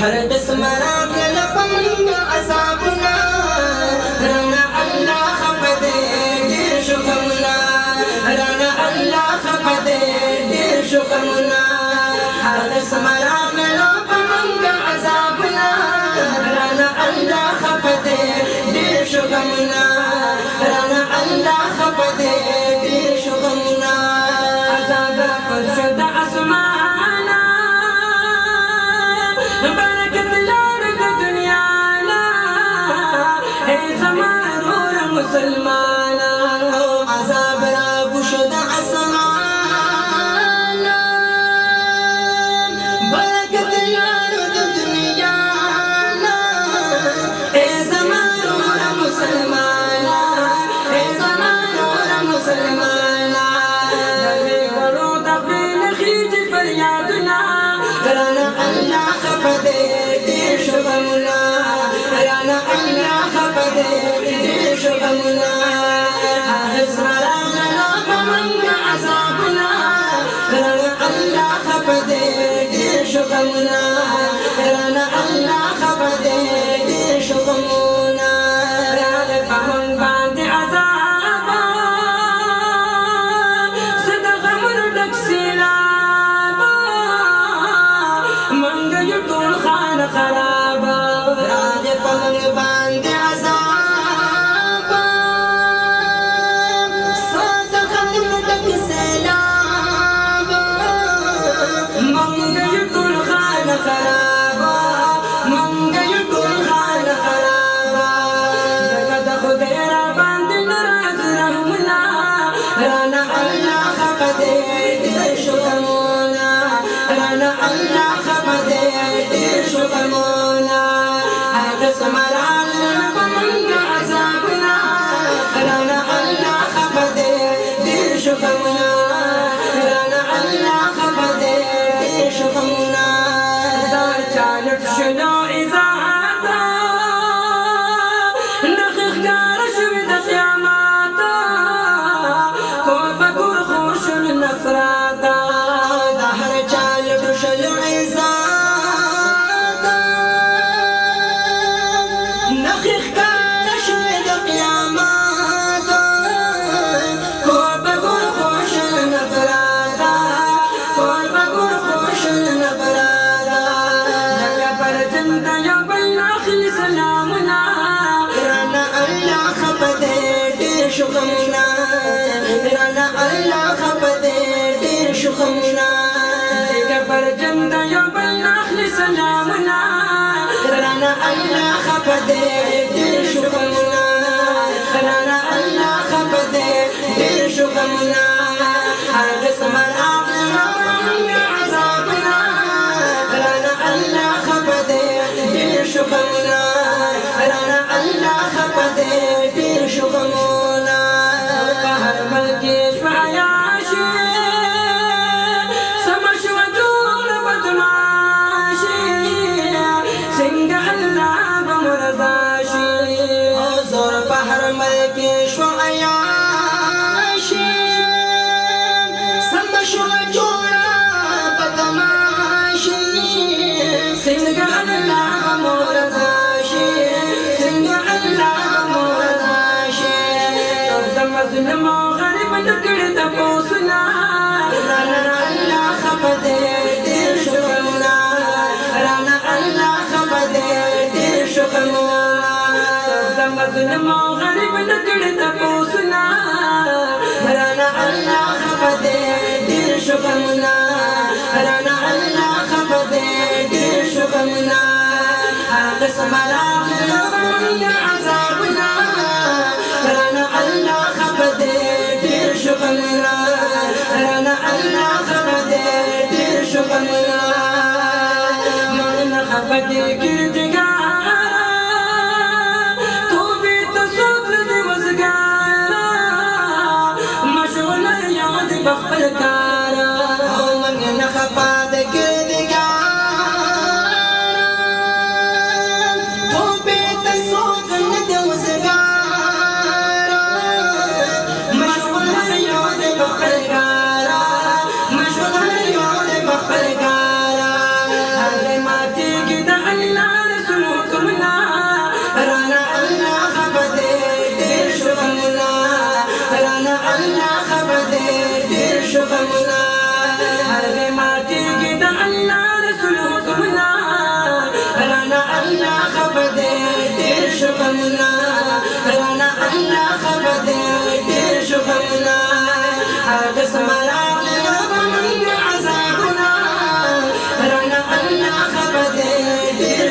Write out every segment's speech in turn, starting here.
هر قسم راغل پمنګ عذابنا رانا الله خپدې ډېر شکرنا رانا الله خپدې ډېر شکرنا هر قسم راغل پمنګ عذابنا رانا الله خپدې ډېر شکرنا رانا الله خپدې ډېر شکرنا عذاب پر شد اسمانا برکت لار د دنیا نا اے زمانور مسلمانا عذاب را بشد اسمانا برکت لار د دنیا نا اے زمانور مسلمانا اے زمانور مسلمانا دلی ورو تخیل خیج پر یادنا رانا الله خپدې ډېر شکرنا رانا الله خپدې ډېر شکرنا هغه سراغنا پمنګ عذابنا رانا الله خپدې ډېر شکرنا رانا الله خپدې ډېر شکرنا راغه پمنګ باندې عذاب صدقه مر ډک سیلاب منګ یو ټول خان خراب راغه پمنګ باندې عذاب صدقه مر ډک سیلاب منګ یو ټول خان خراب منګ یو ټول خان خراب زګد خدای را باندې ناراض رحمنا رانا الله خپدې ډېر شکرنا رانا الله خپدې ډېر شکرنا هغه سمرال پمنګ عذابنا رانا الله خپدې ډېر شکرنا رانا الله خپدې ډېر شکرنا دار چالت شنو عزاتا نخخ کار شوی د قیامت کو بګور خوش نفراتا دهر چالت شنو عزاتا نخخ کار شوی د قیامت کو بګور خوش نفراتا کو بګور خوش نفراتا لکه پر جنت یو بل اخلی سلامنا رانا الله خپدې ډېر شکرنا رانا الله خپدې ډېر شکرنا لکه پر جنت یو بل اخلی سلامنا رانا الله خپدې ډېر شکرنا رانا الله خپدې ډېر شکرنا هغه سمر اخلا عذابنا رانا الله خپدې ډېر شکرنا رانا الله خپدې ډېر شکرنا په هر ملک شو عیاشي سم شو ټول بدماشي څنګه الله بمرضا شي زور په هر ملک شو عیاشي سم شو ټول بدماشي څنګه الله بمرضا شي څنګه الله بمرضا شي مظلوم غریب نکړه د پوسنا رانا الله خپدې ډېر شکرنا رانا الله خپدې ډېر شکرنا مظلوم غریب نکړه د پوسنا رانا الله خپدې ډېر شکرنا رانا الله خپدې ډېر شکرنا هغه سمراغ پمنګ عذابنا رانا الله خپدې ډېر شکرنا رانا الله خپدې ډېر شکرنا من خپدې کردګار توبې ته څوک دې وزګار مشغول یاد بخپل کار من خپدې کردګار توبې ته څوک دې وزګار مشغول یاد بخپل کار مشغول یاد بخپل کار هر ماتې کې د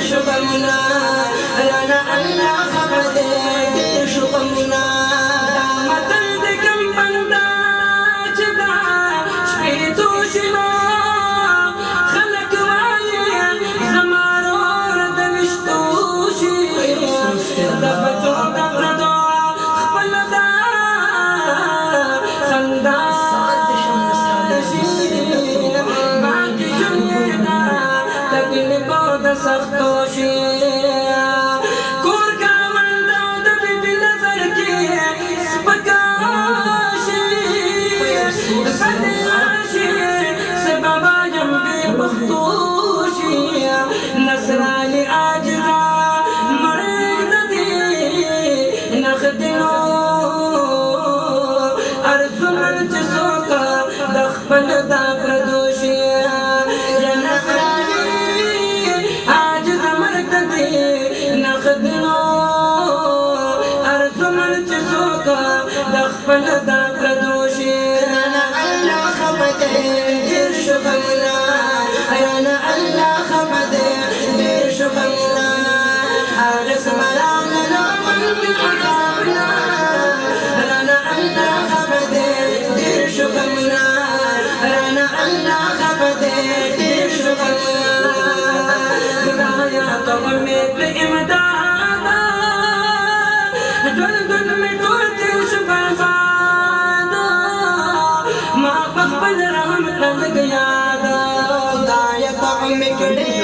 شغمنا رانا الله خبر دے ډیر شغمنا متل د کم بندا چې دا شپې توشنو خلک وایي زما رور د ویشتو شي د بچو د پردو خپل دا خندا باقي ژوند یې دا تکلیفو د سختو شي نصراني عاجزا مريض دي نخدنو ارزمن جسوكا دخبل دا پردوشي يا نصراني عاجزا مريض دي نخدنو ارزمن جسوكا دخبل دا پردوشي رانا الله خبر دے ډیر شغمنا رانا الله خبر دے ډیر شغمنا حارس مرانا نامن من عذابنا رانا الله خبر دے ډیر شغمنا رانا الله خبر دے ډیر شغمنا خدایا تو امید امدادا ژوند می ټول دې شو برباد ما په خپل رحمت لګیا دا خدایا ته مې کړې